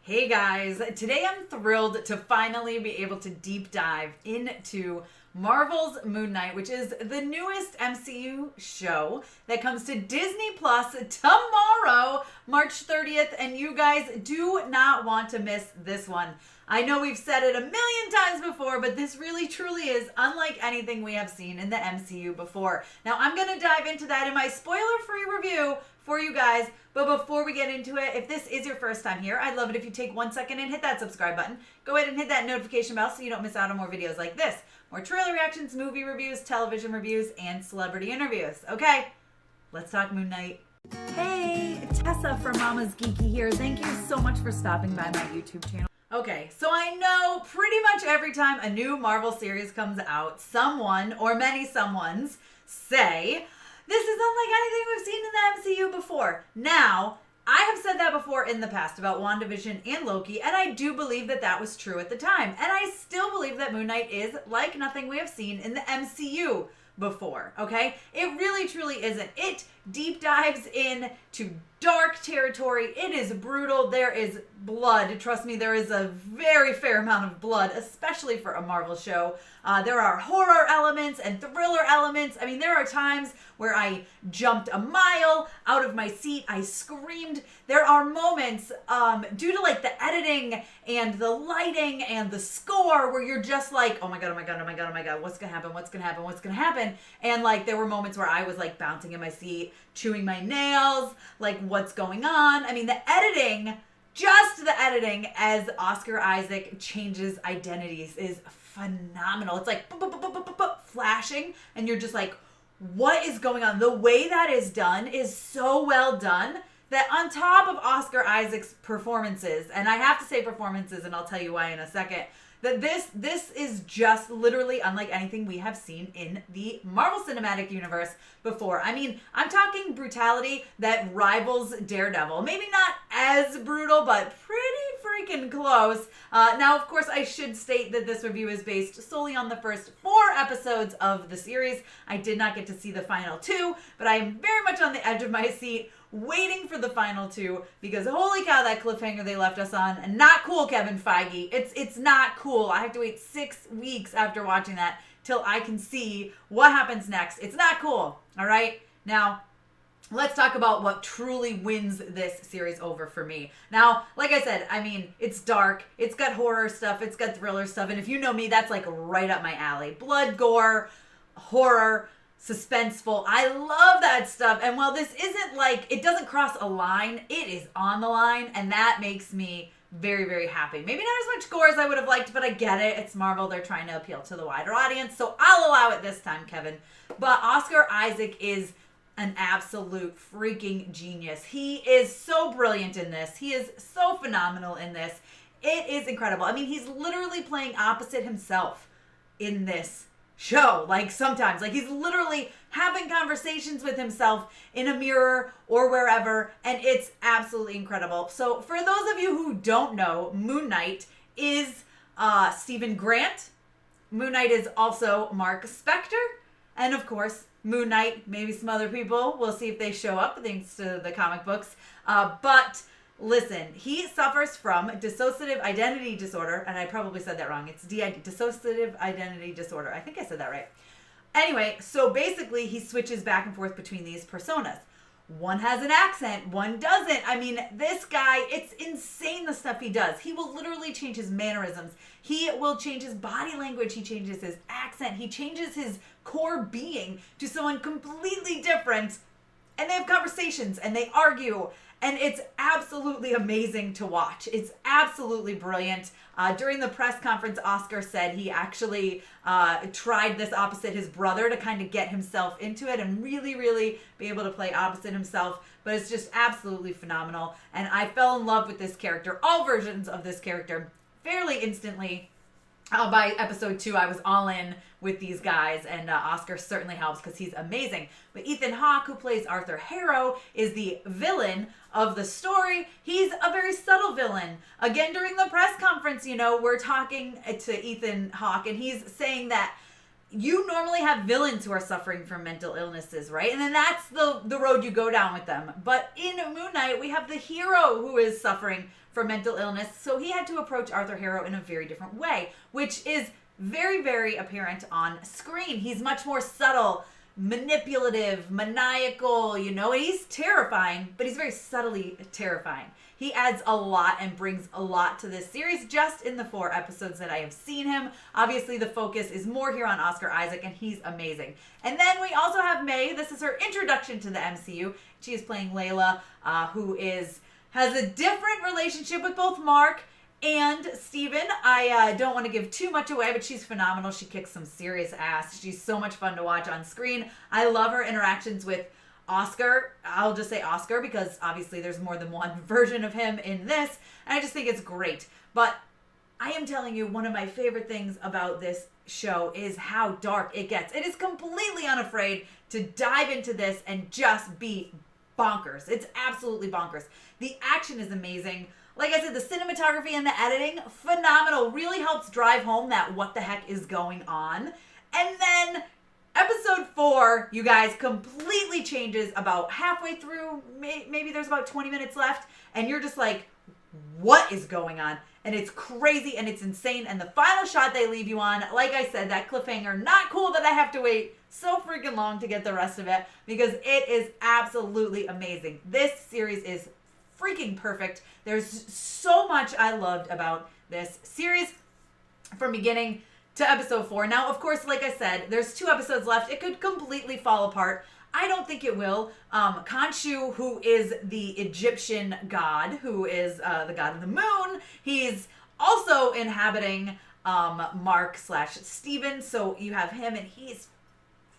Hey guys, today I'm thrilled to finally be able to deep dive into Marvel's Moon Knight, which is the newest MCU show that comes to Disney Plus tomorrow, March 30th, and you guys do not want to miss this one. I know we've said it a million times before, but this really truly is unlike anything we have seen in the MCU before. Now, I'm going to dive into that in my spoiler-free review for you guys, but before we get into it, if this is your first time here, I'd love it if you take 1 second and hit that subscribe button. Go ahead and hit that notification bell so you don't miss out on more videos like this. More trailer reactions, movie reviews, television reviews, and celebrity interviews. Okay, let's talk Moon Knight. Hey, Tessa from MamasGeeky here. Thank you so much for stopping by my YouTube channel. Okay, so I know pretty much every time a new Marvel series comes out, someone or many someones say, this is unlike anything we've seen in the MCU before. Now, I have said that before in the past about WandaVision and Loki, and I do believe that that was true at the time. And I still believe that Moon Knight is like nothing we have seen in the MCU before, okay? It really truly isn't. It deep dives into dark territory. It is brutal. There is blood. Trust me, there is a very fair amount of blood, especially for a Marvel show. There are horror elements and thriller elements. I mean, there are times where I jumped a mile out of my seat. I screamed. There are moments due to like the editing and the lighting and the score where you're just like, oh my God, oh my God, oh my God, oh my God, what's going to happen? What's going to happen? What's going to happen? And like, there were moments where I was like bouncing in my seat, chewing my nails, like what's going on? I mean, the editing, just the editing as Oscar Isaac changes identities is phenomenal. It's like flashing and you're just like, what is going on? The way that is done is so well done that on top of Oscar Isaac's performances, and I have to say performances and I'll tell you why in a second, that this is just literally unlike anything we have seen in the Marvel Cinematic Universe before. I mean, I'm talking brutality that rivals Daredevil. Maybe not as brutal, but pretty freaking close. Now, of course, I should state that this review is based solely on the first 4 episodes of the series. I did not get to see the final 2, but I am very much on the edge of my seat waiting for the final 2 because holy cow, that cliffhanger they left us on, and not cool, Kevin Feige. It's not cool. I have to wait 6 weeks after watching that till I can see what happens next. It's not cool. All right. Now, let's talk about what truly wins this series over for me. Now, like I said, I mean, it's dark. It's got horror stuff. It's got thriller stuff. And if you know me, that's like right up my alley. Blood, gore, horror, suspenseful. I love that stuff. And while this isn't like, it doesn't cross a line, it is on the line. And that makes me very, very happy. Maybe not as much gore as I would have liked, but I get it. It's Marvel. They're trying to appeal to the wider audience. So I'll allow it this time, Kevin. But Oscar Isaac is an absolute freaking genius. He is so brilliant in this. He is so phenomenal in this. It is incredible. I mean, he's literally playing opposite himself in this show. Like sometimes, like he's literally having conversations with himself in a mirror or wherever, and it's absolutely incredible. So for those of you who don't know, Moon Knight is Stephen Grant. Moon Knight is also Mark Spector. And of course, Moon Knight, maybe some other people. We'll see if they show up thanks to the comic books. But listen, he suffers from dissociative identity disorder. And I probably said that wrong. It's dissociative identity disorder. I think I said that right. Anyway, so basically he switches back and forth between these personas. One has an accent, one doesn't. I mean, this guy, it's insane the stuff he does. He will literally change his mannerisms. He will change his body language. He changes his accent. He changes his core being to someone completely different. And they have conversations and they argue. And it's absolutely amazing to watch. It's absolutely brilliant. During the press conference, Oscar said he actually tried this opposite his brother to kind of get himself into it and really, really be able to play opposite himself. But it's just absolutely phenomenal. And I fell in love with this character, all versions of this character, fairly instantly. By episode 2, I was all in with these guys, and Oscar certainly helps because he's amazing. But Ethan Hawke, who plays Arthur Harrow, is the villain of the story. He's a very subtle villain. Again, during the press conference, you know, we're talking to Ethan Hawke, and he's saying that you normally have villains who are suffering from mental illnesses, right? And then that's the road you go down with them. But in Moon Knight, we have the hero who is suffering for mental illness, so he had to approach Arthur Harrow in a very different way, which is very, very apparent on screen. He's much more subtle, manipulative, maniacal, he's terrifying, but he's very subtly terrifying. He adds a lot and brings a lot to this series just in the 4 episodes that I have seen him. Obviously, the focus is more here on Oscar Isaac, and he's amazing. And then we also have May. This is her introduction to the MCU. She is playing Layla, who has a different relationship with both Mark and Steven. I don't want to give too much away, but she's phenomenal. She kicks some serious ass. She's so much fun to watch on screen. I love her interactions with Oscar. I'll just say Oscar because obviously there's more than one version of him in this, and I just think it's great. But I am telling you, one of my favorite things about this show is how dark it gets. It is completely unafraid to dive into this and just be bonkers. It's absolutely bonkers. The action is amazing. Like I said, the cinematography and the editing, phenomenal. Really helps drive home that what the heck is going on. And then episode 4, you guys, completely changes about halfway through. Maybe there's about 20 minutes left. And you're just like, what is going on? And it's crazy and it's insane. And the final shot they leave you on, like I said, that cliffhanger, not cool that I have to wait so freaking long to get the rest of it because it is absolutely amazing. This series is freaking perfect. There's so much I loved about this series from beginning to episode 4. Now, of course, like I said, there's 2 episodes left. It could completely fall apart. I don't think it will. Khonshu, who is the Egyptian god, who is the god of the moon, he's also inhabiting Mark/Steven. So you have him, and he's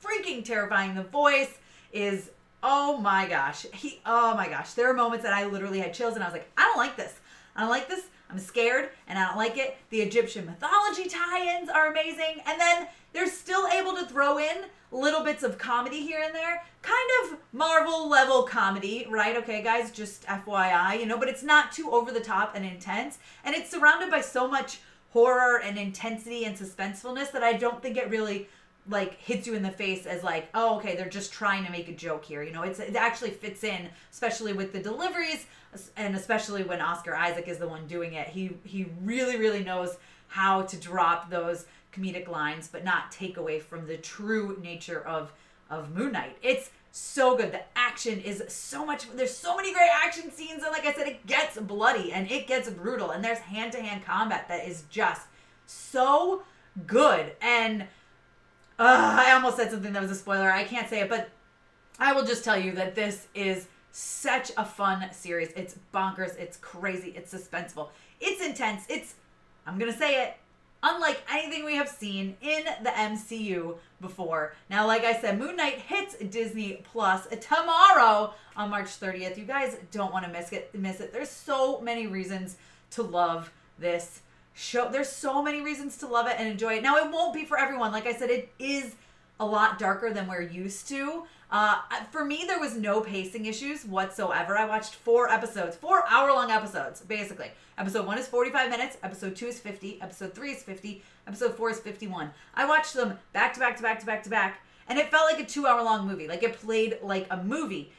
freaking terrifying. The voice is, oh my gosh. There are moments that I literally had chills, and I was like, I don't like this. I'm scared, and I don't like it. The Egyptian mythology tie-ins are amazing. And then they're still able to throw in little bits of comedy here and there. Kind of Marvel level comedy, right? Okay, guys, just FYI, but it's not too over the top and intense. And it's surrounded by so much horror and intensity and suspensefulness that I don't think it really hits you in the face as oh, okay, they're just trying to make a joke here. It actually fits in, especially with the deliveries, and especially when Oscar Isaac is the one doing it. He really, really knows how to drop those comedic lines, but not take away from the true nature of Moon Knight. It's so good. The action is so much. There's so many great action scenes, and like I said, it gets bloody and it gets brutal, and there's hand-to-hand combat that is just so good. And I almost said something that was a spoiler. I can't say it, but I will just tell you that this is such a fun series. It's bonkers. It's crazy. It's suspenseful. It's intense. I'm going to say it, unlike anything we have seen in the MCU before. Now, like I said, Moon Knight hits Disney Plus tomorrow on March 30th. You guys don't want to miss it. There's so many reasons to love this show. There's so many reasons to love it and enjoy it. Now, it won't be for everyone. Like I said, it is a lot darker than we're used to. For me, there was no pacing issues whatsoever. I watched 4 episodes, 4 hour-long episodes, basically. Episode 1 is 45 minutes. Episode 2 is 50. Episode 3 is 50. Episode 4 is 51. I watched them back to back to back to back to back, and it felt like a 2-hour-long movie. Like it played like a movie,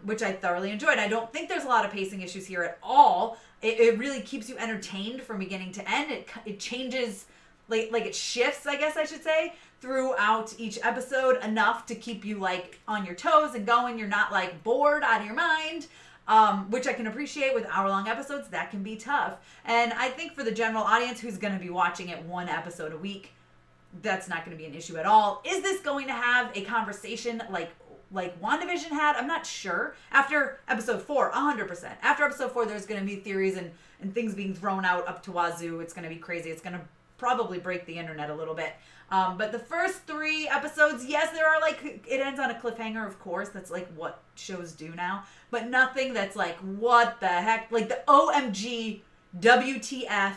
which I thoroughly enjoyed. I don't think there's a lot of pacing issues here at all. It really keeps you entertained from beginning to end. It changes, like it shifts, I guess I should say, throughout each episode enough to keep you on your toes and going. You're not bored out of your mind, which I can appreciate with hour-long episodes. That can be tough. And I think for the general audience who's going to be watching it 1 episode a week, that's not going to be an issue at all. Is this going to have a conversation like WandaVision had? I'm not sure. After episode 4, 100%. After episode 4, there's going to be theories and things being thrown out up to wazoo. It's going to be crazy. It's going to probably break the internet a little bit. But the first 3 episodes, yes, there are it ends on a cliffhanger, of course. That's what shows do now. But nothing that's what the heck? The OMG, WTF,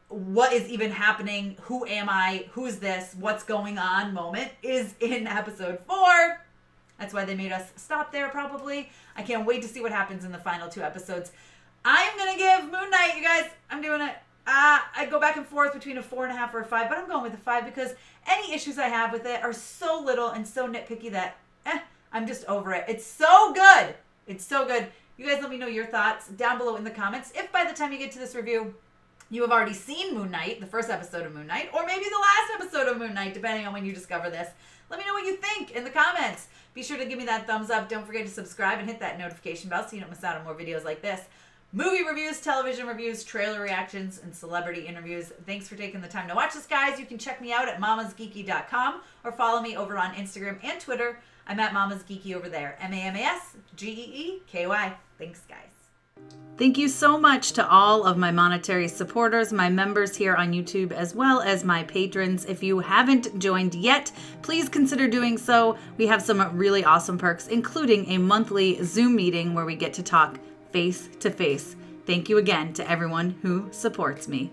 what is even happening? Who am I? Who's this? What's going on moment is in episode 4. That's why they made us stop there, probably. I can't wait to see what happens in the final 2 episodes. I'm going to give Moon Knight, you guys, I'm doing it. I go back and forth between a 4.5 or a 5, but I'm going with a 5 because any issues I have with it are so little and so nitpicky that I'm just over it. It's so good. It's so good. You guys let me know your thoughts down below in the comments. If by the time you get to this review, you have already seen Moon Knight, the first episode of Moon Knight, or maybe the last episode of Moon Knight, depending on when you discover this. Let me know what you think in the comments. Be sure to give me that thumbs up. Don't forget to subscribe and hit that notification bell so you don't miss out on more videos like this. Movie reviews, television reviews, trailer reactions, and celebrity interviews. Thanks for taking the time to watch this, guys. You can check me out at MamasGeeky.com or follow me over on Instagram and Twitter. I'm at MamasGeeky over there. MamasGeeky. Thanks, guys. Thank you so much to all of my monetary supporters, my members here on YouTube, as well as my patrons. If you haven't joined yet, please consider doing so. We have some really awesome perks, including a monthly Zoom meeting where we get to talk face to face. Thank you again to everyone who supports me.